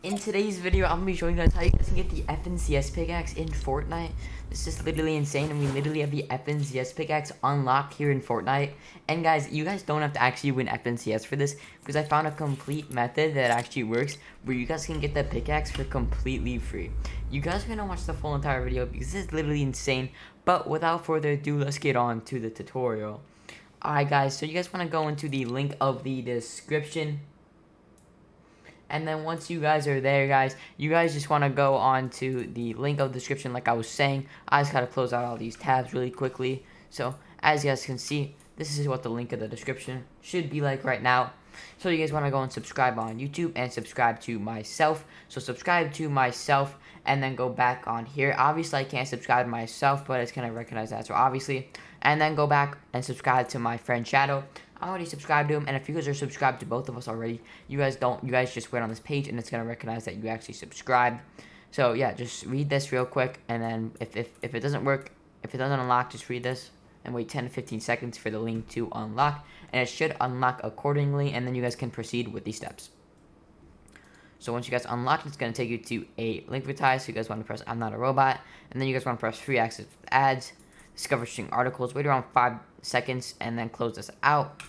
In today's video, I'm going to be showing you guys how you guys can get the FNCS pickaxe in Fortnite. This is literally insane, and we literally have the FNCS pickaxe unlocked here in Fortnite. And guys, you guys don't have to actually win FNCS for this, because I found a complete method that actually works, where you guys can get the pickaxe for completely free. You guys are going to watch the full entire video, because this is literally insane. But without further ado, let's get on to the tutorial. Alright guys, so you guys want to go into the link of the description. And then once you guys are there, guys, you guys just want to go on to the link of the description like I was saying. I just got to close out all these tabs really quickly. So as you guys can see, this is what the link of the description should be like right now. So you guys want to go and subscribe on YouTube and subscribe to myself. So subscribe to myself and then go back on here. Obviously, I can't subscribe to myself, but it's going to recognize that. So obviously, and then go back and subscribe to my friend Shadow. I already subscribed to him, and if you guys are subscribed to both of us already, you guys just wait on this page, and it's going to recognize that you actually subscribed. So, yeah, just read this real quick, and then if it doesn't work, if it doesn't unlock, just read this, and wait 10 to 15 seconds for the link to unlock, and it should unlock accordingly, and then you guys can proceed with these steps. So once you guys unlock, it's going to take you to a link advertise, so you guys want to press I'm not a robot, and then you guys want to press free access with ads, discover interesting articles, wait around 5 seconds, and then close this out.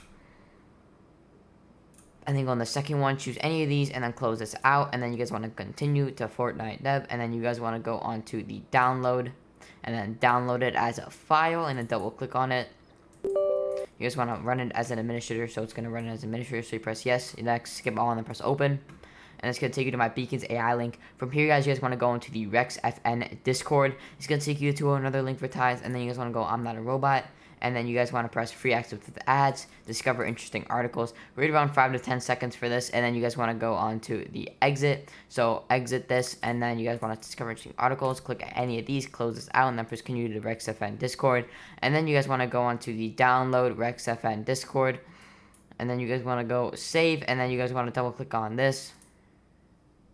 And then go on the second one, choose any of these, and then close this out. And then you guys want to continue to Fortnite Dev, and then you guys want to go on to the download, and then download it as a file, and then double click on it. You guys want to run it as an administrator, so it's going to run it as an administrator, so you press yes, next, skip all, and then press open. And it's going to take you to my Beacons AI link. From here, you guys want to go into the RexFN Discord. It's going to take you to another link for ties, and then you guys want to go I'm not a robot. And then you guys want to press free access with the ads, discover interesting articles. Wait around 5 to 10 seconds for this, and then you guys want to go on to the exit. So exit this, and then you guys want to discover interesting articles. Click any of these, close this out, and then press continue to RexFN Discord. And then you guys want to go on to the download RexFN Discord. And then you guys want to go save, and then you guys want to double click on this.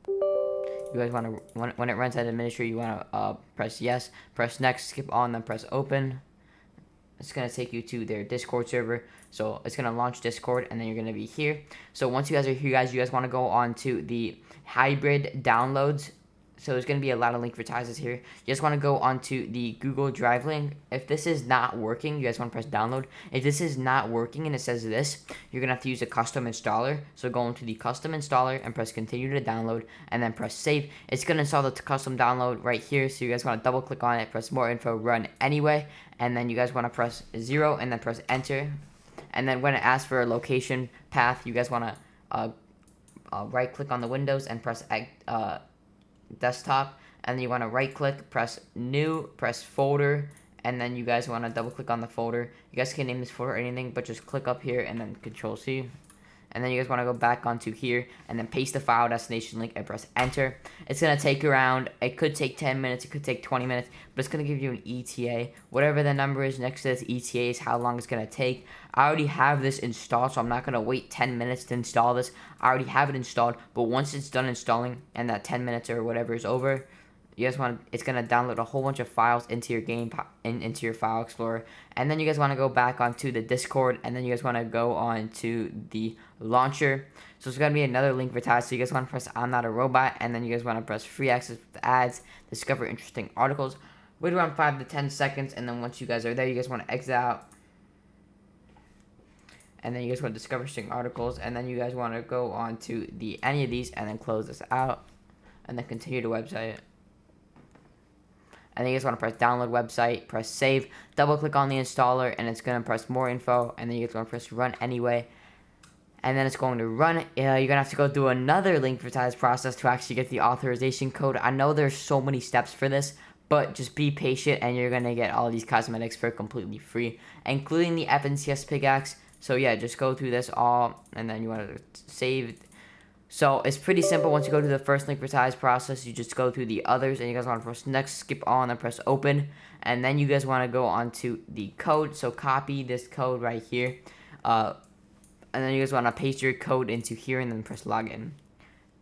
You guys want to, when it runs as administrator, you want to press yes, press next, skip all, and then press open. It's going to take you to their Discord server. So it's going to launch Discord, and then you're going to be here. So once you guys are here, you guys want to go on to the hybrid downloads. So there's going to be a lot of link advertises here. You just want to go onto the Google Drive link. If this is not working, you guys want to press download. If this is not working and it says this, you're going to have to use a custom installer. So go into the custom installer and press continue to download, and then press save. It's going to install the custom download right here. So you guys want to double click on it, press more info, run anyway. And then you guys want to press 0 and then press enter. And then when it asks for a location path, you guys want to right click on the Windows and press desktop, and then you want to right click, press new, press folder, and then you guys want to double click on the folder. You guys can name this folder or anything, but just click up here and then Control C. And then you guys want to go back onto here and then paste the file destination link and press enter. It's going to take around, it could take 10 minutes, it could take 20 minutes, but it's going to give you an ETA. Whatever the number is next to this ETA is how long it's going to take. I already have this installed, so I'm not going to wait 10 minutes to install this. I already have it installed, but once it's done installing and that 10 minutes or whatever is over, you guys want, it's going to download a whole bunch of files into your game, into your file explorer. And then you guys want to go back onto the Discord, and then you guys want to go on to the launcher. So it's going to be another link for ties. So you guys want to press I'm not a robot, and then you guys want to press free access with ads, discover interesting articles. Wait around 5 to 10 seconds, and then once you guys are there, you guys want to exit out. And then you guys want to discover interesting articles, and then you guys want to go on to the any of these, and then close this out, and then continue to website. And then you guys want to press download website, press save, double click on the installer, and it's going to press more info, and then you guys want to press run anyway. And then it's going to run. You're going to have to go through another link advertise process to actually get the authorization code. I know there's so many steps for this, but just be patient, and you're going to get all these cosmetics for completely free, including the FNCS pickaxe. So yeah, just go through this all, and then you want to save. So it's pretty simple. Once you go to the first link advertise process, you just go through the others, and you guys want to press next, skip all, and then press open. And then you guys want to go onto the code. So copy this code right here. And then you guys want to paste your code into here, and then press login.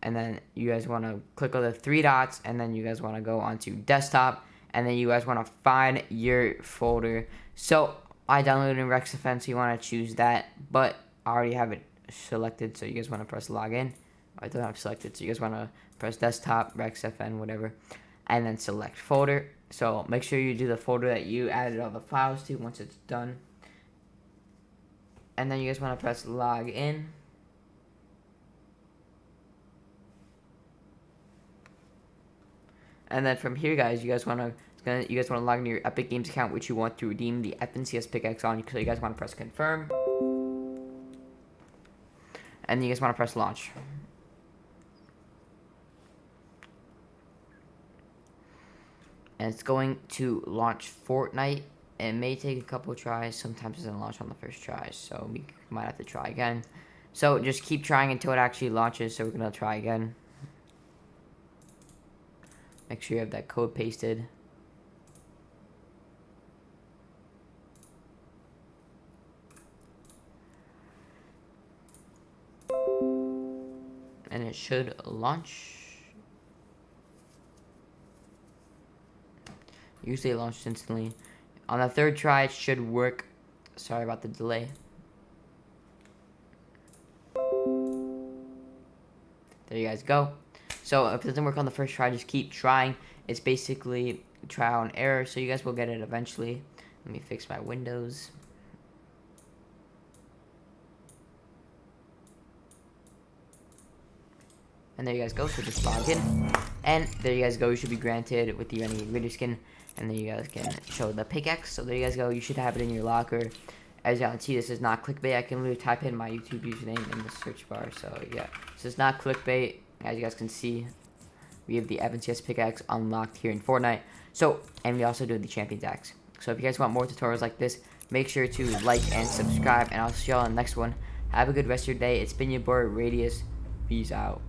And then you guys want to click on the 3 dots, and then you guys want to go onto desktop, and then you guys want to find your folder. So I downloaded in RexFN, so you want to choose that, but I already have it selected, so you guys want to press login. I don't have selected, so you guys want to press desktop, Rex FN, whatever, and then select folder. So make sure you do the folder that you added all the files to once it's done. And then you guys want to press log in. And then from here, guys, you guys want to log into your Epic Games account, which you want to redeem the FNCS pickaxe on. So you guys want to press confirm, and then you guys want to press launch. And it's going to launch Fortnite. It may take a couple tries. Sometimes it doesn't launch on the first try, so we might have to try again. So just keep trying until it actually launches. So we're gonna try again. Make sure you have that code pasted. And it should launch. Usually it launches instantly. On the third try, it should work. Sorry about the delay. There you guys go. So if it doesn't work on the first try, just keep trying. It's basically trial and error, so you guys will get it eventually. Let me fix my windows. And there you guys go, so just log in. And there you guys go, you should be granted with your any raider skin. And then you guys can show the pickaxe. So there you guys go, you should have it in your locker. As y'all can see, this is not clickbait. I can literally type in my YouTube username in the search bar. So yeah, this is not clickbait. As you guys can see, we have the FNCS pickaxe unlocked here in Fortnite. So, and we also do the Champions Axe. So if you guys want more tutorials like this, make sure to like and subscribe. And I'll see y'all in the next one. Have a good rest of your day. It's been your boy Radius. Peace out.